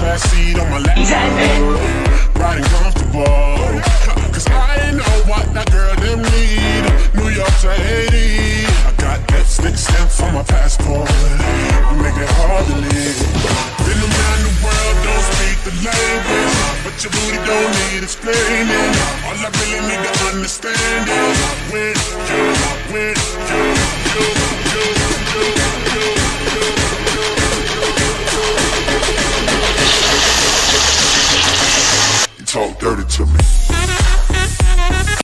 class seat on my lap. Riding comfortable. Cause I know what that girl them need. New York to Haiti. I got lipstick stamps on my passport. We make it hard to live. Been around the world, don't speak the language, but your booty don't need explaining. All I really need to understand is with you, with you, you, you, you, you.